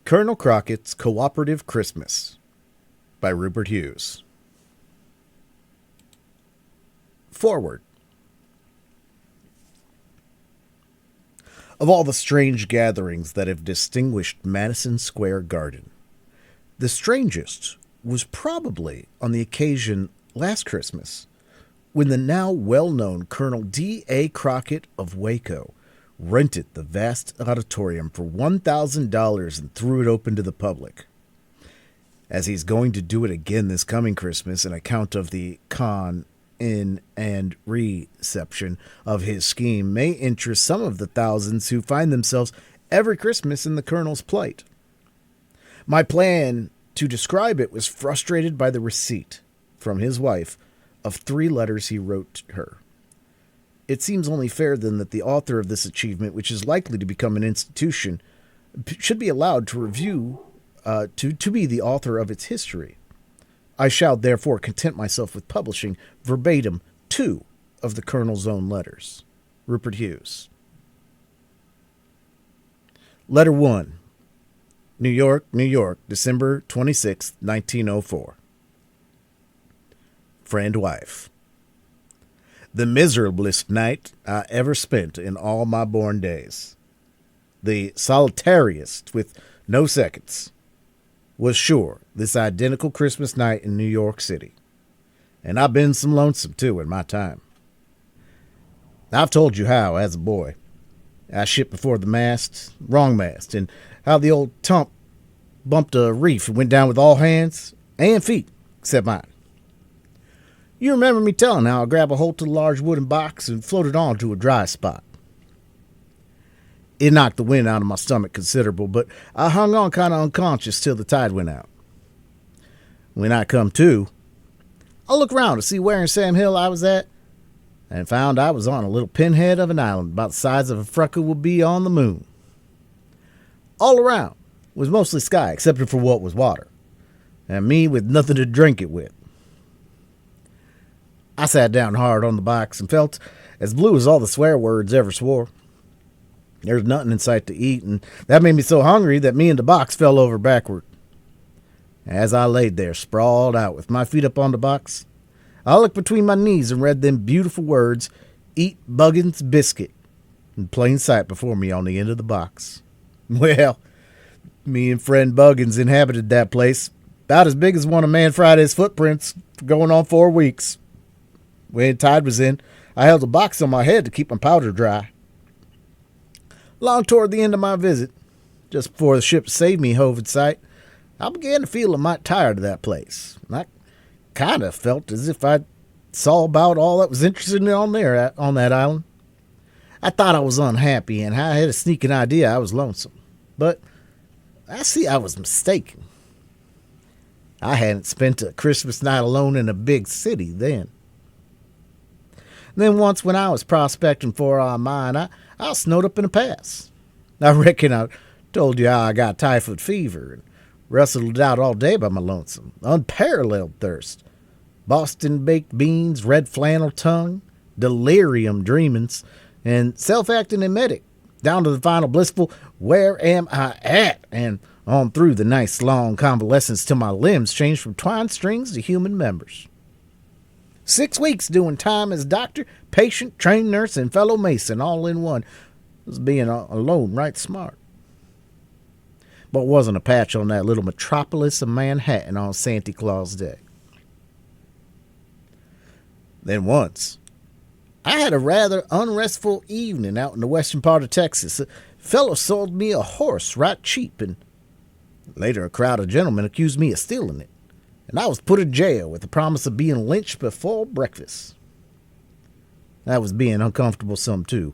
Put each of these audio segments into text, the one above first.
Colonel Crockett's Cooperative Christmas by Rupert Hughes. Forward. Of all the strange gatherings that have distinguished Madison Square Garden, the strangest was probably on the occasion last Christmas, when the now well-known Colonel D.A. Crockett of Waco rented the vast auditorium for $1,000 and threw it open to the public. As he's going to do it again this coming Christmas on account of the con in and reception of his scheme may interest some of the thousands who find themselves every Christmas in the Colonel's plight. My plan to describe it was frustrated by the receipt from his wife of 3 letters he wrote her. It seems only fair, then, that the author of this achievement, which is likely to become an institution, should be allowed to review, to be the author of its history. I shall, therefore, content myself with publishing verbatim 2 of the Colonel's own letters. Rupert Hughes. Letter 1. New York, New York, December 26, 1904. Friend wife. The miserablest night I ever spent in all my born days, the solitariest with no seconds, was sure this identical Christmas night in New York City. And I've been some lonesome, too, in my time. I've told you how, as a boy, I shipped before the mast, wrong mast, and how the old tump bumped a reef and went down with all hands and feet, except mine. You remember me telling how I grabbed a hold to the large wooden box and floated on to a dry spot. It knocked the wind out of my stomach considerable, but I hung on kind of unconscious till the tide went out. When I come to, I looked round to see where in Sam Hill I was at, and found I was on a little pinhead of an island about the size of a freckle would be on the moon. All around was mostly sky, except for what was water, and me with nothing to drink it with. I sat down hard on the box and felt as blue as all the swear words ever swore. There was nothing in sight to eat, and that made me so hungry that me and the box fell over backward. As I laid there, sprawled out with my feet up on the box, I looked between my knees and read them beautiful words, "Eat Buggin's biscuit," in plain sight before me on the end of the box. Well, me and friend Buggins inhabited that place, about as big as one of Man Friday's footprints, for going on 4 weeks. When tide was in, I held a box on my head to keep my powder dry. Long toward the end of my visit, just before the ship Save Me hove in sight, I began to feel a mite tired of that place. I kind of felt as if I saw about all that was interesting on that island. I thought I was unhappy, and I had a sneaking idea I was lonesome. But I see I was mistaken. I hadn't spent a Christmas night alone in a big city then. Then once when I was prospecting for our mine, I snowed up in a pass. I reckon I told you how I got typhoid fever and wrestled it out all day by my lonesome, unparalleled thirst, Boston baked beans, red flannel tongue, delirium dreamings, and self-acting emetic, down to the final blissful "where am I at?" and on through the nice long convalescence till my limbs changed from twine strings to human members. 6 weeks doing time as doctor, patient, trained nurse, and fellow mason all in one was being alone right smart. But it wasn't a patch on that little metropolis of Manhattan on Santa Claus Day. Then once, I had a rather unrestful evening out in the western part of Texas. A fellow sold me a horse right cheap, and later a crowd of gentlemen accused me of stealing it, and I was put in jail with the promise of being lynched before breakfast. That was being uncomfortable some, too.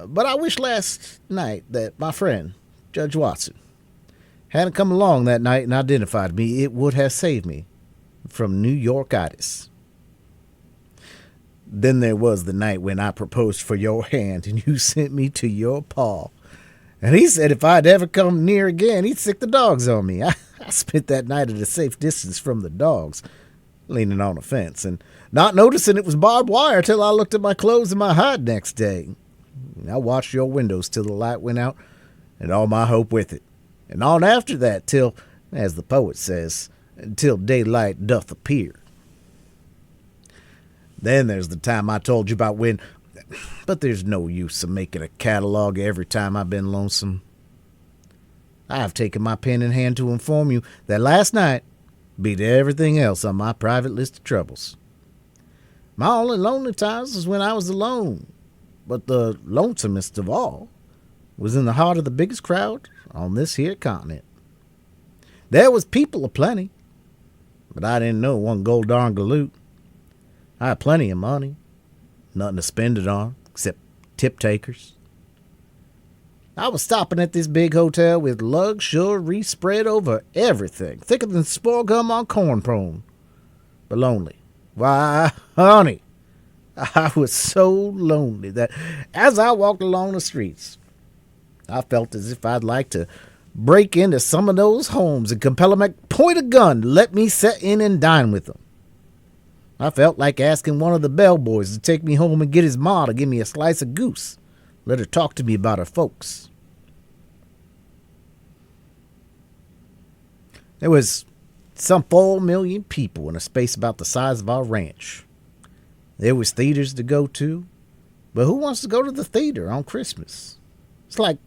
But I wish last night that my friend, Judge Watson, hadn't come along that night and identified me. It would have saved me from New Yorkitis. Then there was the night when I proposed for your hand and you sent me to your pa. And he said if I'd ever come near again, he'd sick the dogs on me. I spent that night at a safe distance from the dogs, leaning on a fence, and not noticing it was barbed wire till I looked at my clothes and my hide next day. I watched your windows till the light went out, and all my hope with it. and on after that till, as the poet says, until daylight doth appear. Then there's the time I told you about when, but there's no use of making a catalog every time I've been lonesome. I have taken my pen in hand to inform you that last night beat everything else on my private list of troubles. My only lonely times was when I was alone, but the lonesomest of all was in the heart of the biggest crowd on this here continent. There was people aplenty, but I didn't know one gold darn galoot. I had plenty of money, nothing to spend it on except tip takers. I was stopping at this big hotel with luxury spread over everything, thicker than spore gum on corn pone, but lonely. Why, honey, I was so lonely that as I walked along the streets, I felt as if I'd like to break into some of those homes and compel them at point of gun to let me set in and dine with them. I felt like asking one of the bellboys to take me home and get his ma to give me a slice of goose. Let her talk to me about her folks. There was some 4 million people in a space about the size of our ranch. There was theaters to go to, but who wants to go to the theater on Christmas? It's like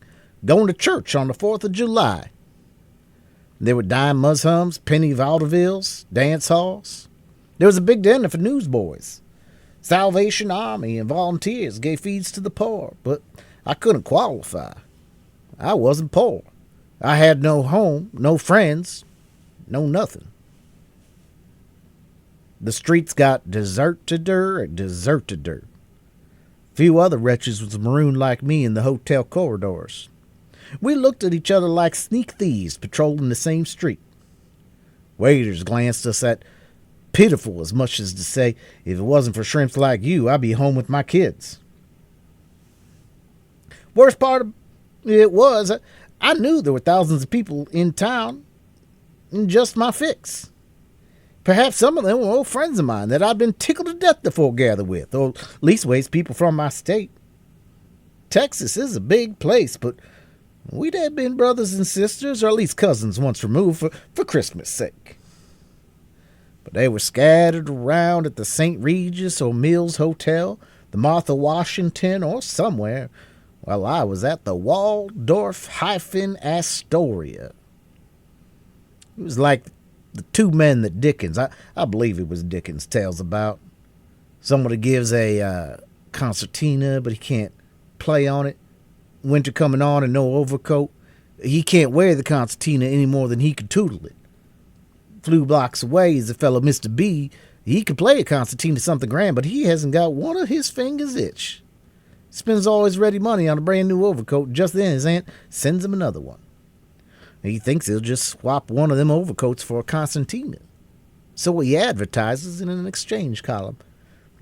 going to church on the 4th of July. There were dime mushums, penny vaudevilles, dance halls. There was a big dinner for newsboys. Salvation Army and volunteers gave feeds to the poor, but I couldn't qualify. I wasn't poor. I had no home, no friends, no nothing. The streets got deserted. Few other wretches was marooned like me in the hotel corridors. We looked at each other like sneak thieves patrolling the same street. Waiters glanced us at pitiful, as much as to say, if it wasn't for shrimps like you, I'd be home with my kids. Worst part of it was, I knew there were thousands of people in town in just my fix. Perhaps some of them were old friends of mine that I'd been tickled to death to foregather with, or leastways people from my state. Texas is a big place, but we'd have been brothers and sisters, or at least cousins once removed, for Christmas' sake. But they were scattered around at the St. Regis or Mills Hotel, the Martha Washington, or somewhere, while I was at the Waldorf-Astoria. It was like the two men that Dickens, I believe it was Dickens, tells about. Somebody gives a concertina, but he can't play on it. Winter coming on and no overcoat. He can't wear the concertina any more than he could tootle it. Few blocks away is a fellow Mr. B. He could play a concertina something grand, but he hasn't got one of his fingers itch. Spends all his ready money on a brand new overcoat. Just then his aunt sends him another one. He thinks he'll just swap one of them overcoats for a concertina. So he advertises in an exchange column.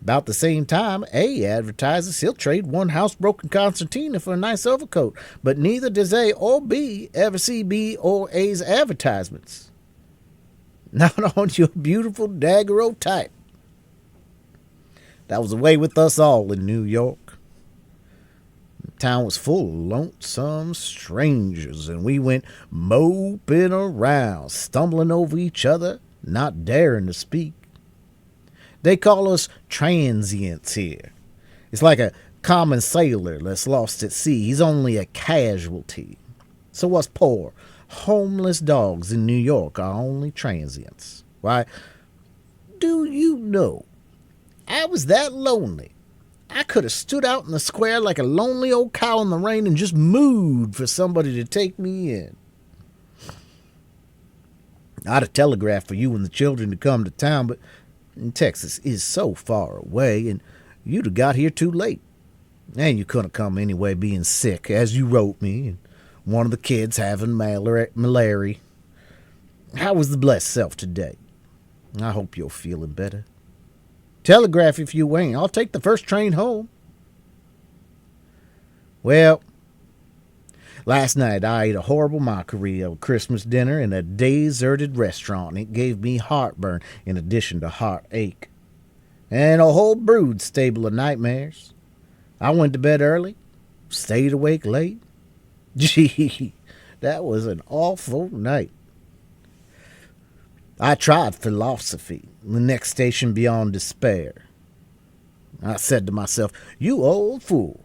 About the same time, A advertises he'll trade one housebroken concertina for a nice overcoat, but neither does A or B ever see B or A's advertisements. Not on your beautiful daguerreotype. That was the way with us all in New York. The town was full of lonesome strangers, and we went moping around, stumbling over each other, not daring to speak. They call us transients here. It's like a common sailor that's lost at sea. He's only a casualty. So us poor, homeless dogs in New York are only transients. Why, do you know, I was that lonely. I could have stood out in the square like a lonely old cow in the rain and just mooed for somebody to take me in. I'd have telegraphed for you and the children to come to town, but Texas is so far away, and you'd have got here too late. And you couldn't come anyway, being sick, as you wrote me, and one of the kids having malaria. How was the blessed self today? I hope you're feeling better. Telegraph if you ain't. I'll take the first train home. Well, last night I ate a horrible mockery of a Christmas dinner in a deserted restaurant, and it gave me heartburn in addition to heartache. And a whole brood stable of nightmares. I went to bed early, stayed awake late. Gee, That was an awful night. I tried philosophy, the next station beyond despair. I said to myself, "You old fool.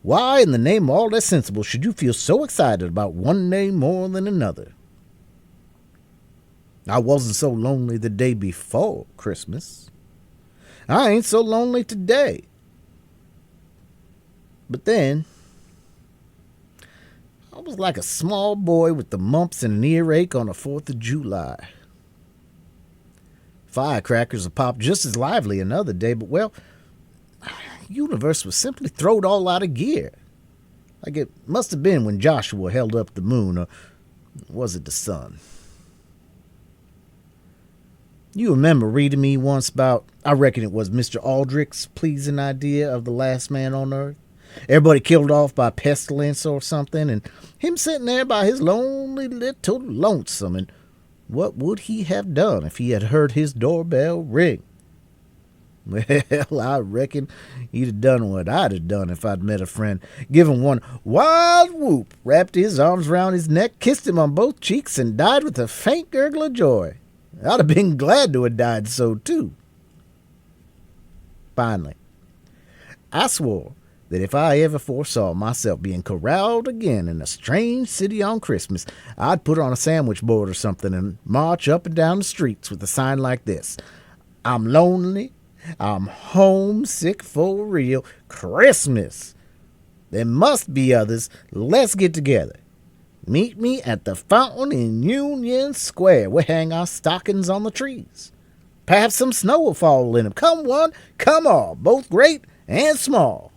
Why in the name of all that's sensible should you feel so excited about one day more than another? I wasn't so lonely the day before Christmas. I ain't so lonely today." But then, I was like a small boy with the mumps and an earache on the 4th of July. Firecrackers will pop just as lively another day, but, well, the universe was simply thrown all out of gear. Like it must have been when Joshua held up the moon, or was it the sun? You remember reading me once about, I reckon it was Mr. Aldrich's pleasing idea of the last man on earth? Everybody killed off by pestilence or something, and him sitting there by his lonely little lonesome, and what would he have done if he had heard his doorbell ring? Well, I reckon he'd have done what I'd have done if I'd met a friend. Given one wild whoop, wrapped his arms round his neck, kissed him on both cheeks, and died with a faint gurgle of joy. I'd have been glad to have died so, too. Finally, I swore that if I ever foresaw myself being corralled again in a strange city on Christmas, I'd put on a sandwich board or something and march up and down the streets with a sign like this: "I'm lonely. I'm homesick for real. Christmas. There must be others. Let's get together. Meet me at the fountain in Union Square. We'll hang our stockings on the trees. Perhaps some snow will fall in them. Come one, come all, both great and small."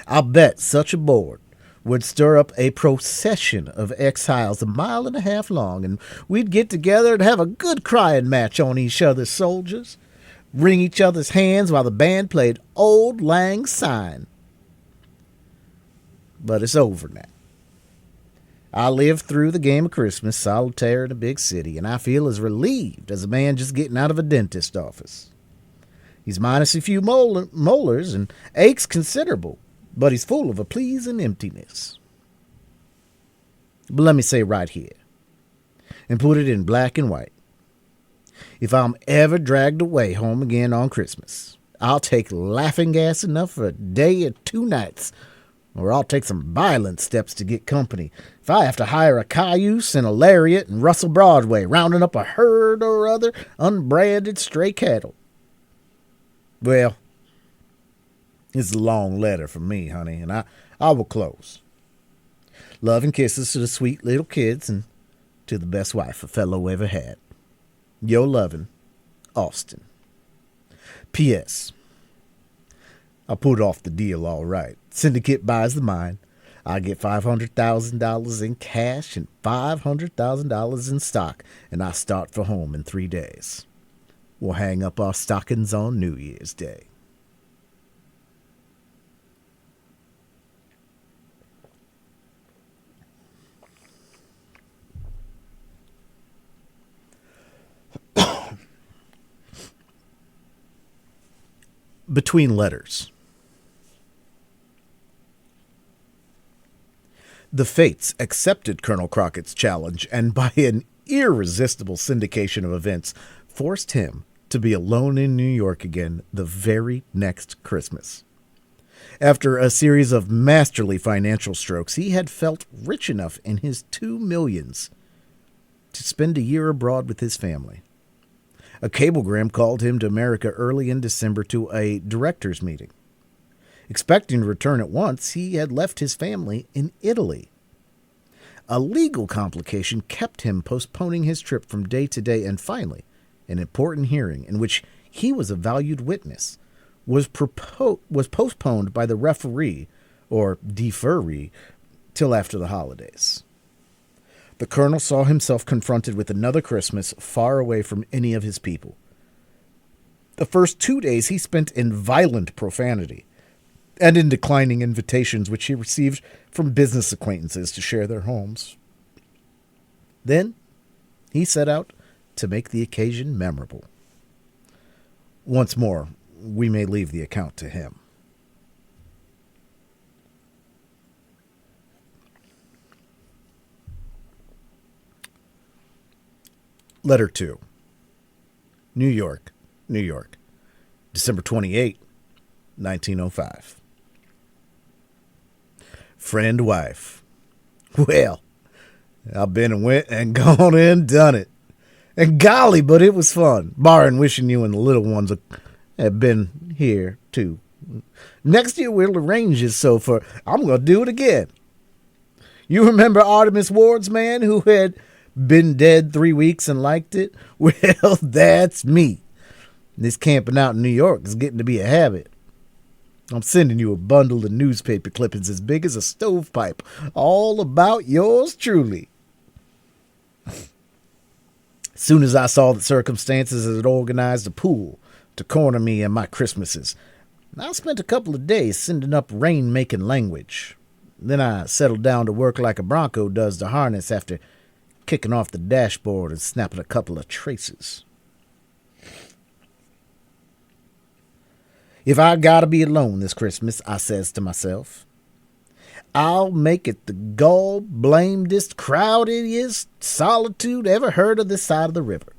I'll bet such a board would stir up a procession of exiles 1.5 miles long, and we'd get together and have a good crying match on each other's soldiers, wring each other's hands while the band played Old Lang Syne. But it's over now. I lived through the game of Christmas solitaire in a big city, and I feel as relieved as a man just getting out of a dentist's office. He's minus a few molars and aches considerable, but he's full of a pleasing emptiness. But let me say right here, and put it in black and white, if I'm ever dragged away home again on Christmas, I'll take laughing gas enough for a day or 2 nights, or I'll take some violent steps to get company. If I have to hire a cayuse and a lariat and rustle Broadway, rounding up a herd or other unbranded stray cattle. Well, it's a long letter from me, honey, and I will close. Love and kisses to the sweet little kids and to the best wife a fellow ever had. Your loving, Austin. P.S. I put off the deal all right. Syndicate buys the mine. I get $500,000 in cash and $500,000 in stock, and I start for home in 3 days. We'll hang up our stockings on New Year's Day. Between letters. The fates accepted Colonel Crockett's challenge, and by an irresistible syndication of events, forced him to be alone in New York again the very next Christmas. After a series of masterly financial strokes, he had felt rich enough in his 2 millions to spend a year abroad with his family. A cablegram called him to America early in December to a directors' meeting. Expecting to return at once, he had left his family in Italy. A legal complication kept him postponing his trip from day to day, and finally, an important hearing in which he was a valued witness was postponed by the referee, or deferee, till after the holidays. The colonel saw himself confronted with another Christmas far away from any of his people. The first 2 days he spent in violent profanity and in declining invitations which he received from business acquaintances to share their homes. Then he set out to make the occasion memorable. Once more, we may leave the account to him. Letter 2. New York, New York, December 28, 1905. Friend wife. Well, I've been and went and gone and done it. And golly, but it was fun, barring wishing you and the little ones had been here, too. Next year we'll arrange it so for I'm going to do it again. You remember Artemis Ward's man who had been dead 3 weeks and liked it? Well, that's me. This camping out in New York is getting to be a habit. I'm sending you a bundle of newspaper clippings as big as a stovepipe, all about yours truly. Soon as I saw the circumstances had organized a pool to corner me and my Christmases, I spent a couple of days sending up rain-making language. Then I settled down to work like a bronco does the harness after kicking off the dashboard and snapping a couple of traces. If I gotta be alone this Christmas, I says to myself, I'll make it the gall-blamedest, crowdedest solitude ever heard of this side of the river.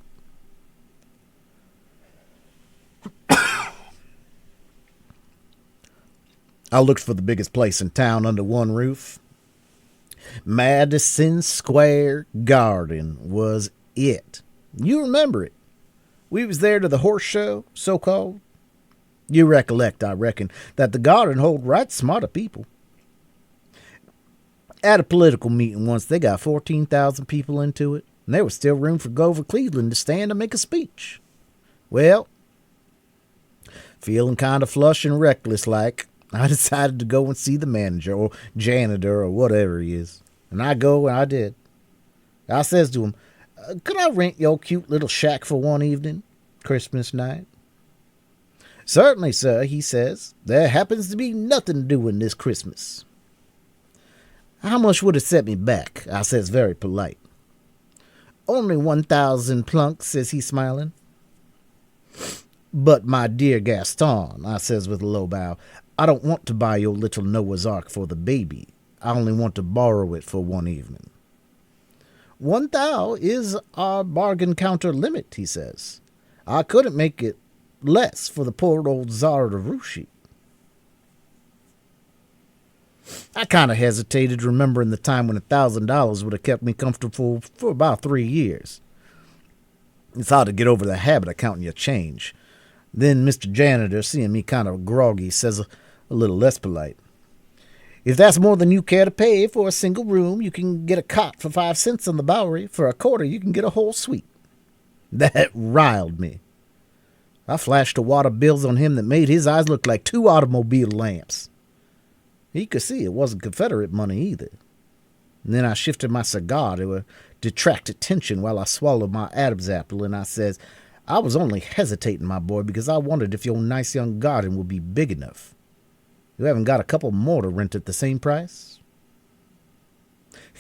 I looked for the biggest place in town under one roof. Madison Square Garden was it. You remember it. We was there to the horse show, so-called. You recollect, I reckon, that the garden hold right smart of people. At a political meeting once, they got 14,000 people into it, and there was still room for Grover Cleveland to stand and make a speech. Well, feeling kind of flush and reckless like, I decided to go and see the manager or janitor or whatever he is. And I go and I did. I says to him, could I rent your cute little shack for one evening, Christmas night? Certainly, sir, he says. There happens to be nothing doing this Christmas. How much would it set me back? I says, very polite. Only 1,000 plunks, says he, smiling. But, my dear Gaston, I says with a low bow, I don't want to buy your little Noah's Ark for the baby. I only want to borrow it for one evening. 1,000 is our bargain counter limit, he says. I couldn't make it less for the poor old Tsar of Rushi. I kind of hesitated, remembering the time when $1,000 would have kept me comfortable for about 3 years. It's hard to get over the habit of counting your change. Then Mr. Janitor, seeing me kind of groggy, says a little less polite, if that's more than you care to pay for a single room, you can get a cot for 5 cents on the Bowery. For a quarter, you can get a whole suite. That riled me. I flashed a wad of bills on him that made his eyes look like 2 automobile lamps. He could see it wasn't Confederate money either. And then I shifted my cigar to a detracted tension while I swallowed my Adam's apple, and I says, I was only hesitating, my boy, because I wondered if your nice young garden would be big enough. You haven't got a couple more to rent at the same price?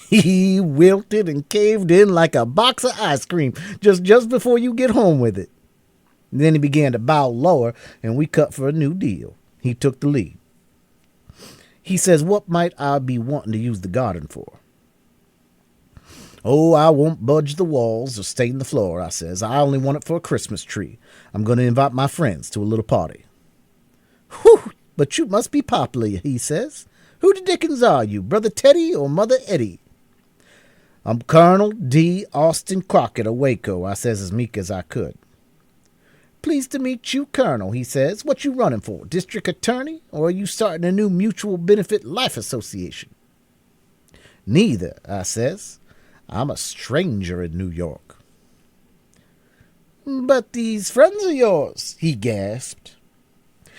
He wilted and caved in like a box of ice cream just before you get home with it. Then he began to bow lower, and we cut for a new deal. He took the lead. He says, what might I be wanting to use the garden for? Oh, I won't budge the walls or stain the floor, I says. I only want it for a Christmas tree. I'm going to invite my friends to a little party. Whew, but you must be popular, he says. Who the dickens are you, Brother Teddy or Mother Eddie? I'm Colonel D. Austin Crockett of Waco, I says as meek as I could. Pleased to meet you, Colonel, he says. What you running for, district attorney, or are you starting a new mutual benefit life association? Neither, I says. I'm a stranger in New York. But these friends of yours, he gasped.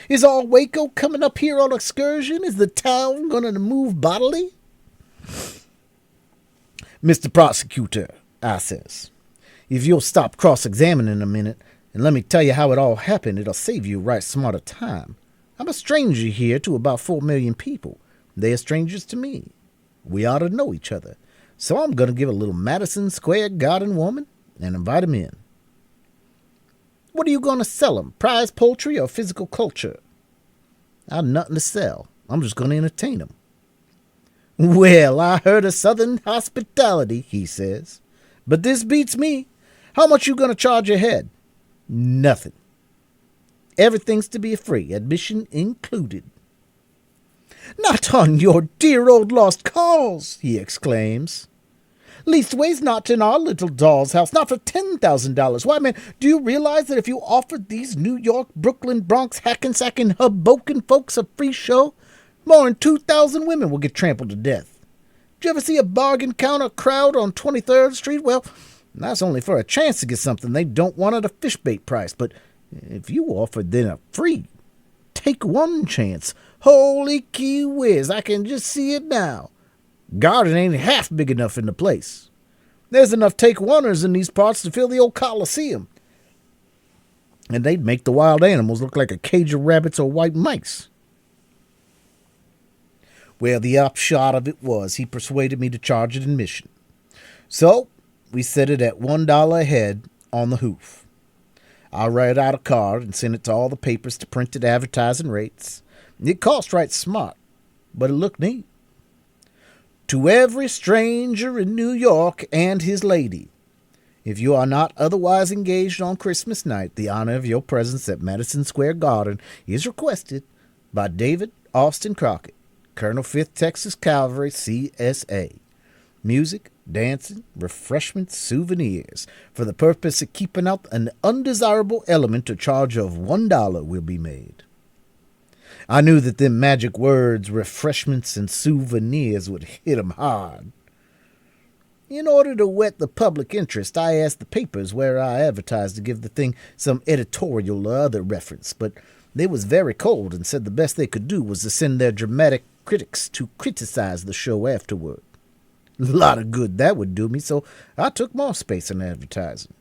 Is all Waco coming up here on excursion? Is the town going to move bodily? Mr. Prosecutor, I says, if you'll stop cross-examining a minute, and let me tell you how it all happened, it'll save you right smart of time. I'm a stranger here to about 4 million people. They are strangers to me. We ought to know each other. So I'm going to give a little Madison Square Garden woman and invite 'em in. What are you going to sell 'em? Prize poultry or physical culture? I've nothing to sell. I'm just going to entertain 'em. Well, I heard of Southern hospitality, he says. But this beats me. How much you gonna charge your head? Nothing. Everything's to be free, admission included. Not on your dear old lost cause, he exclaims. Leastways not in our little doll's house, not for $10,000. Why, man, do you realize that if you offered these New York, Brooklyn, Bronx, Hackensack, Hoboken folks a free show, more than 2,000 women will get trampled to death? Did you ever see a bargain counter crowd on 23rd Street? Well, that's only for a chance to get something they don't want at a fishbait price. But if you offered them a free take one chance, holy key whiz, I can just see it now. Garden ain't half big enough in the place. There's enough take-oneers in these parts to fill the old Coliseum. And they'd make the wild animals look like a cage of rabbits or white mice. Well, the upshot of it was he persuaded me to charge an admission. So we set it at $1 a head on the hoof. I write out a card and send it to all the papers to print at advertising rates. It cost right smart, but it looked neat. To every stranger in New York and his lady, if you are not otherwise engaged on Christmas night, the honor of your presence at Madison Square Garden is requested by David Austin Crockett, Colonel 5th Texas Cavalry, CSA. Music, dancing, refreshments, souvenirs. For the purpose of keeping out an undesirable element, a charge of $1 will be made. I knew that them magic words, refreshments and souvenirs, would hit 'em hard. In order to whet the public interest, I asked the papers where I advertised to give the thing some editorial or other reference, but they was very cold and said the best they could do was to send their dramatic critics to criticize the show afterward. A lot of good that would do me, so I took more space in advertising.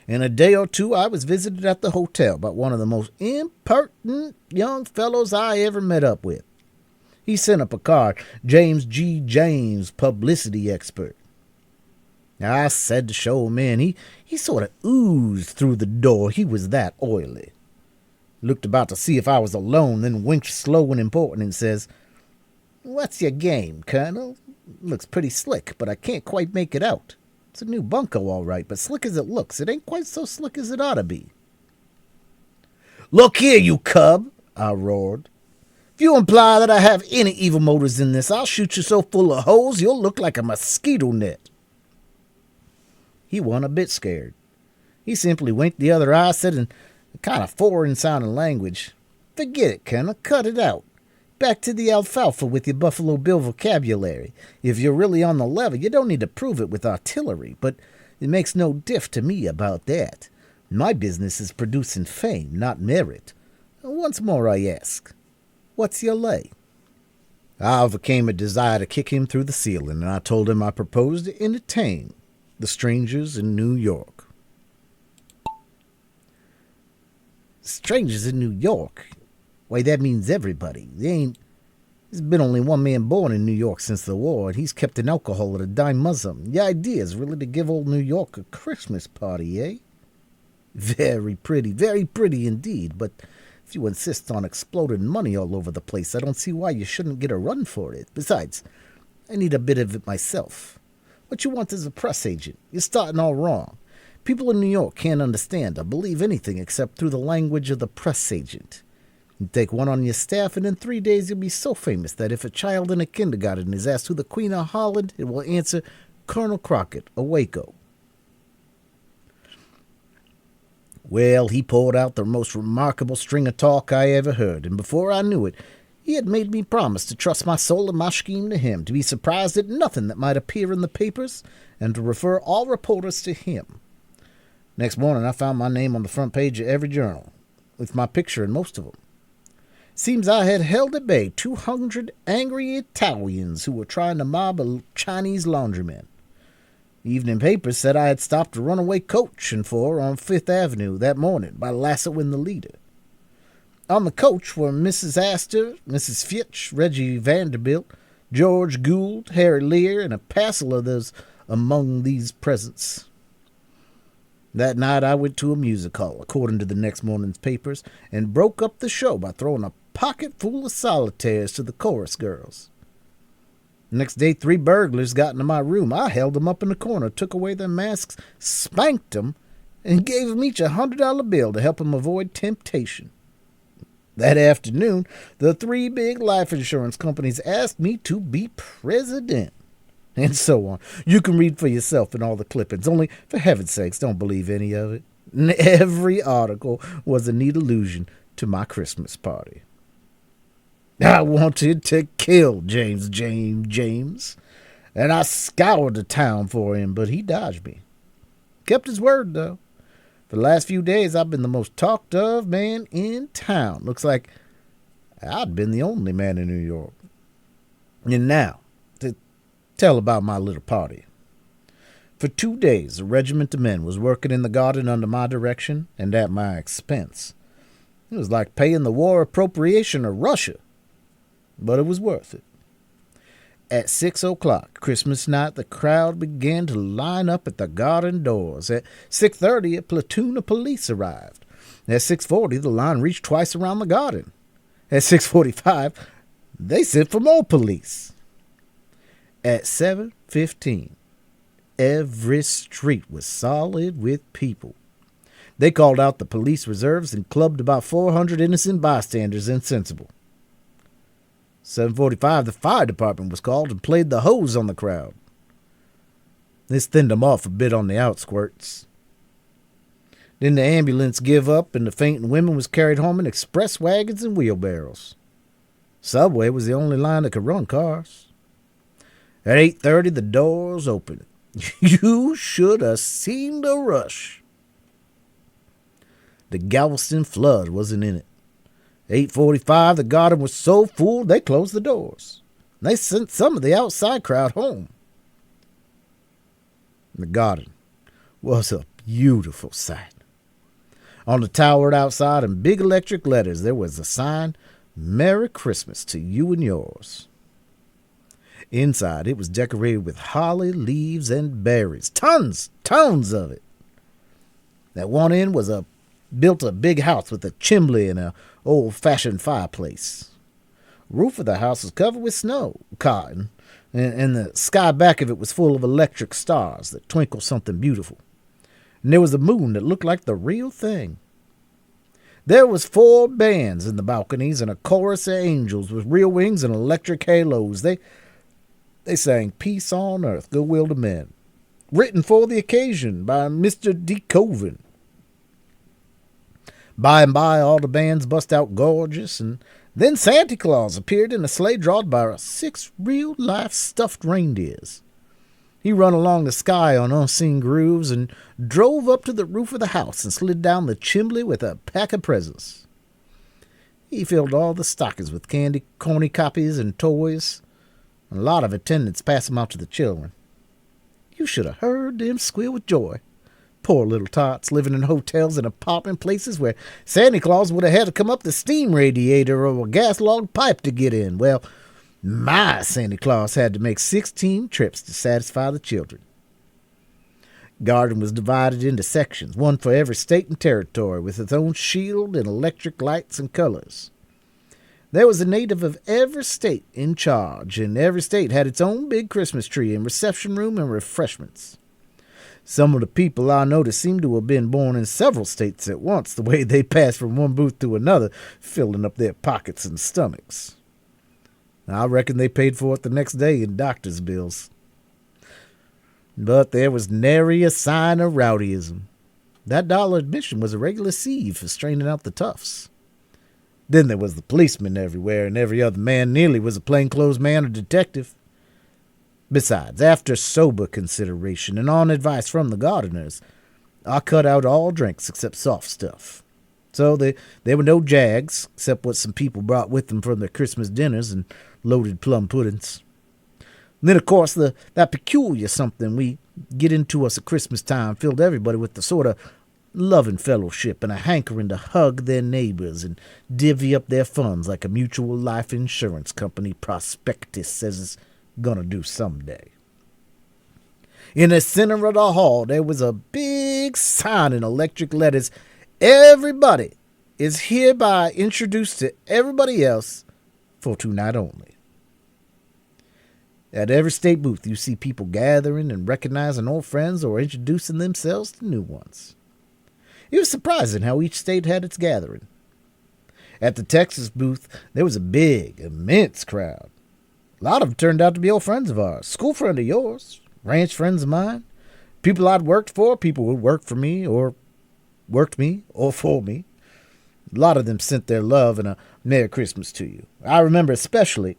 In a day or two, I was visited at the hotel by one of the most impertinent young fellows I ever met up with. He sent up a card, James G. James, publicity expert. Now, I said to show him in. He sort of oozed through the door. He was that oily. Looked about to see if I was alone, then winked slow and important and says, "What's your game, Colonel? Looks pretty slick, but I can't quite make it out. It's a new bunco, all right, but slick as it looks, it ain't quite so slick as it ought to be." "Look here, you cub," I roared. "If you imply that I have any evil motives in this, I'll shoot you so full of holes you'll look like a mosquito net." He wasn't a bit scared. He simply winked the other eye, said in a kind of foreign-sounding language, "Forget it, Colonel, cut it out. Back to the alfalfa with your Buffalo Bill vocabulary. If you're really on the level, you don't need to prove it with artillery, but it makes no diff to me about that. My business is producing fame, not merit. Once more I ask, what's your lay?" I overcame a desire to kick him through the ceiling, and I told him I proposed to entertain the strangers in New York. Strangers in New York? Why, that means everybody. There's been only one man born in New York since the war, and he's kept an alcohol at a dime muzzle. The idea is really to give old New York a Christmas party, eh? Very pretty indeed, but if you insist on exploding money all over the place, I don't see why you shouldn't get a run for it. Besides, I need a bit of it myself. What you want is a press agent. You're starting all wrong. People in New York can't understand or believe anything except through the language of the press agent. You take one on your staff, and in 3 days you'll be so famous that if a child in a kindergarten is asked who the Queen of Holland, it will answer Colonel Crockett of Waco. Well, he poured out the most remarkable string of talk I ever heard, and before I knew it, he had made me promise to trust my soul and my scheme to him, to be surprised at nothing that might appear in the papers, and to refer all reporters to him. Next morning, I found my name on the front page of every journal, with my picture in most of them. Seems I had held at bay 200 angry Italians who were trying to mob a Chinese laundryman. The evening papers said I had stopped a runaway coach and four on Fifth Avenue that morning by lassoing the leader. On the coach were Mrs. Astor, Mrs. Fitch, Reggie Vanderbilt, George Gould, Harry Lear, and a passel others among these presents. That night I went to a music hall, according to the next morning's papers, and broke up the show by throwing a pocket full of solitaires to the chorus girls. Next day, 3 burglars got into my room. I held them up in the corner, took away their masks, spanked them, and gave them each $100 bill to help them avoid temptation. That afternoon, the 3 big life insurance companies asked me to be president. And so on. You can read for yourself in all the clippings. Only, for heaven's sakes, don't believe any of it. And every article was a neat allusion to my Christmas party. I wanted to kill James, and I scoured the town for him, but he dodged me. Kept his word, though. For the last few days, I've been the most talked of man in town. Looks like I'd been the only man in New York. And now, to tell about my little party. For 2 days, a regiment of men was working in the garden under my direction and at my expense. It was like paying the war appropriation of Russia, but it was worth it. At 6 o'clock, Christmas night, the crowd began to line up at the garden doors. At 6:30, a platoon of police arrived. At 6:40, the line reached twice around the garden. At 6:45, they sent for more police. At 7:15, every street was solid with people. They called out the police reserves and clubbed about 400 innocent bystanders insensible. 7:45, the fire department was called and played the hose on the crowd. This thinned them off a bit on the outskirts. Then the ambulance give up and the fainting women was carried home in express wagons and wheelbarrows. Subway was the only line that could run cars. At 8:30, the doors opened. You should have seen the rush. The Galveston flood wasn't in it. 8:45, the garden was so full they closed the doors. They sent some of the outside crowd home. The garden was a beautiful sight. On the tower outside, in big electric letters, there was a sign, "Merry Christmas to you and yours." Inside, it was decorated with holly leaves and berries. Tons of it. At one end was built a big house with a chimney and an old-fashioned fireplace. The roof of the house was covered with snow, cotton, and the sky back of it was full of electric stars that twinkled something beautiful. And there was a moon that looked like the real thing. There was 4 bands in the balconies and a chorus of angels with real wings and electric halos. They sang "Peace on Earth, Goodwill to Men," written for the occasion by Mr. D. Coven. By and by, all the bands bust out gorgeous, and then Santa Claus appeared in a sleigh drawn by 6 real-life stuffed reindeers. He run along the sky on unseen grooves and drove up to the roof of the house and slid down the chimney with a pack of presents. He filled all the stockings with candy, corny copies, and toys. A lot of attendants passed them out to the children. You should have heard them squeal with joy. Poor little tots living in hotels and apartment places where Santa Claus would have had to come up the steam radiator or a gas log pipe to get in. Well, my Santa Claus had to make 16 trips to satisfy the children. Garden was divided into sections, one for every state and territory, with its own shield and electric lights and colors. There was a native of every state in charge, and every state had its own big Christmas tree and reception room and refreshments. Some of the people I noticed seemed to have been born in several states at once, the way they passed from one booth to another, filling up their pockets and stomachs. I reckon they paid for it the next day in doctor's bills. But there was nary a sign of rowdyism. That $1 admission was a regular sieve for straining out the toughs. Then there was the policeman everywhere, and every other man nearly was a plainclothes man or detective. Besides, after sober consideration and on advice from the gardeners, I cut out all drinks except soft stuff. So there were no jags, except what some people brought with them from their Christmas dinners and loaded plum puddings. And then, of course, that peculiar something we get into us at Christmas time filled everybody with the sort of loving fellowship and a hankering to hug their neighbors and divvy up their funds like a mutual life insurance company prospectus says it's gonna do someday. In the center of the hall, there was a big sign in electric letters. Everybody is hereby introduced to everybody else for tonight only. At every state booth, you see people gathering and recognizing old friends or introducing themselves to new ones. It was surprising how each state had its gathering. At the Texas booth, there was a big, immense crowd. A lot of them turned out to be old friends of ours, school friend of yours, ranch friends of mine, people I'd worked for, people who worked for me or for me. A lot of them sent their love and a Merry Christmas to you. I remember especially,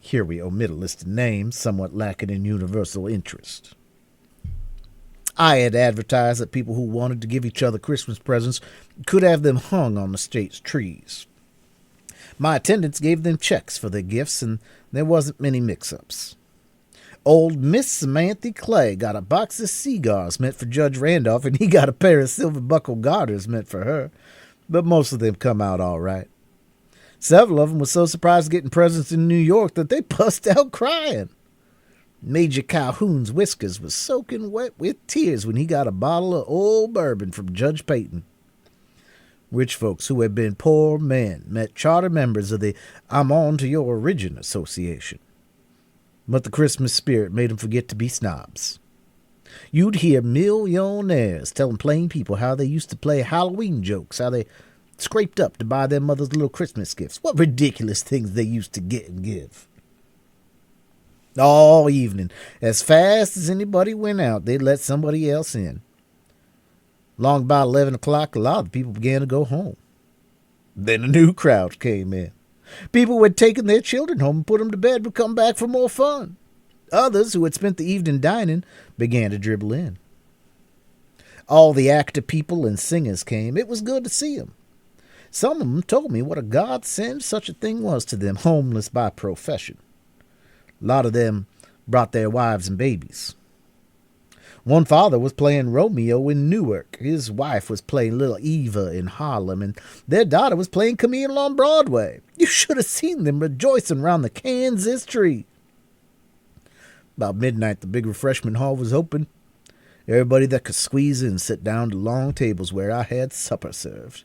here we omit a list of names somewhat lacking in universal interest. I had advertised that people who wanted to give each other Christmas presents could have them hung on the state's trees. My attendants gave them checks for their gifts, and there wasn't many mix-ups. Old Miss Samantha Clay got a box of cigars meant for Judge Randolph, and he got a pair of silver buckle garters meant for her. But most of them come out all right. Several of them were so surprised getting presents in New York that they bust out crying. Major Calhoun's whiskers was soaking wet with tears when he got a bottle of old bourbon from Judge Peyton. Rich folks who had been poor men met charter members of the I'm On to Your Origin Association. But the Christmas spirit made them forget to be snobs. You'd hear millionaires telling plain people how they used to play Halloween jokes, how they scraped up to buy their mother's little Christmas gifts, what ridiculous things they used to get and give. All evening, as fast as anybody went out, they'd let somebody else in. Long about 11 o'clock, a lot of people began to go home. Then a new crowd came in. People who had taken their children home and put them to bed would come back for more fun. Others, who had spent the evening dining, began to dribble in. All the actor people and singers came. It was good to see them. Some of them told me what a godsend such a thing was to them, homeless by profession. A lot of them brought their wives and babies. One father was playing Romeo in Newark. His wife was playing little Eva in Harlem, and their daughter was playing Camille on Broadway. You should have seen them rejoicing round the Kansas tree. About midnight, the big refreshment hall was open. Everybody that could squeeze in sat down to long tables where I had supper served.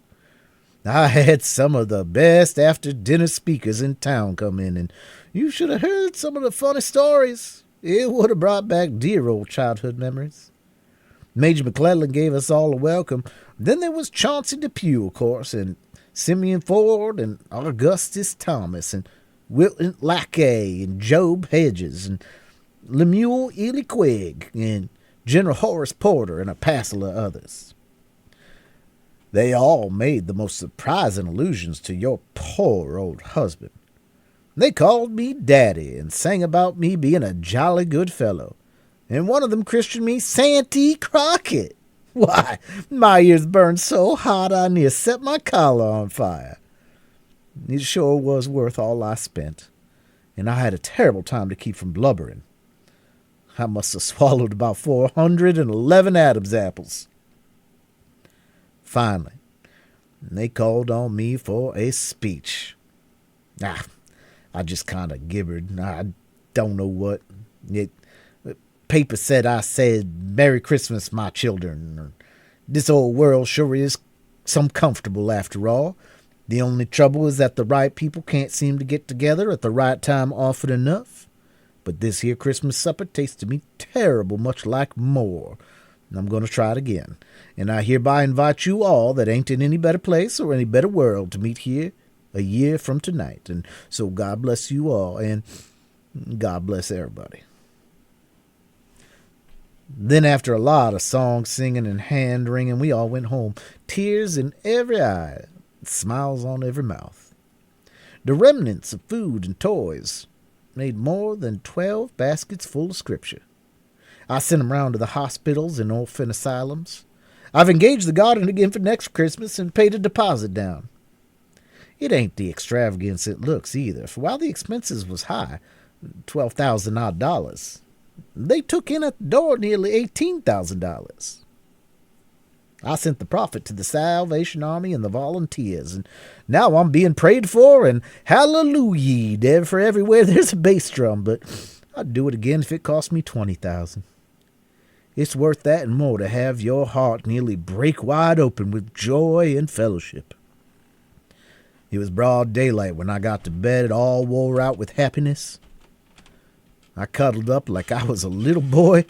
I had some of the best after-dinner speakers in town come in, and you should have heard some of the funny stories. It would have brought back dear old childhood memories. Major McClellan gave us all a welcome. Then there was Chauncey Depew, of course, and Simeon Ford, and Augustus Thomas, and Wilton Lackey, and Job Hedges, and Lemuel Ely Quigg, and General Horace Porter, and a passel of others. They all made the most surprising allusions to your poor old husband. They called me Daddy and sang about me being a jolly good fellow, and one of them christened me Santy Crockett. Why, my ears burned so hot I near set my collar on fire. It sure was worth all I spent, and I had a terrible time to keep from blubbering. I must have swallowed about 411 Adam's apples. Finally, they called on me for a speech. I just kind of gibbered. I don't know what. Paper said I said, "Merry Christmas, my children." This old world sure is some comfortable after all. The only trouble is that the right people can't seem to get together at the right time often enough. But this here Christmas supper tastes to me terrible much like more. And I'm going to try it again. And I hereby invite you all that ain't in any better place or any better world to meet here a year from tonight. And so God bless you all, and God bless everybody. Then after a lot of song singing and hand wringing, we all went home, tears in every eye, smiles on every mouth. The remnants of food and toys made more than 12 baskets full of scripture. I sent them round to the hospitals and orphan asylums. I've engaged the garden again for next Christmas and paid a deposit down. It ain't the extravagance it looks either, for while the expenses was high, $12,000 odd, they took in at the door nearly $18,000. I sent the profit to the Salvation Army and the volunteers, and now I'm being prayed for, and hallelujah for everywhere there's a bass drum, but I'd do it again if it cost me $20,000. It's worth that and more to have your heart nearly break wide open with joy and fellowship. It was broad daylight when I got to bed, all wore out with happiness. I cuddled up like I was a little boy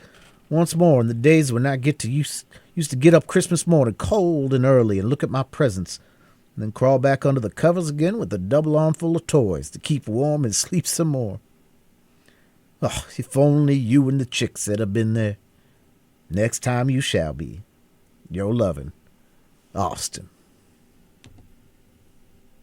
once more in the days when I used to get up Christmas morning cold and early and look at my presents, and then crawl back under the covers again with a double armful of toys to keep warm and sleep some more. Oh, if only you and the chicks had have been there. Next time you shall be. Your loving, Austin.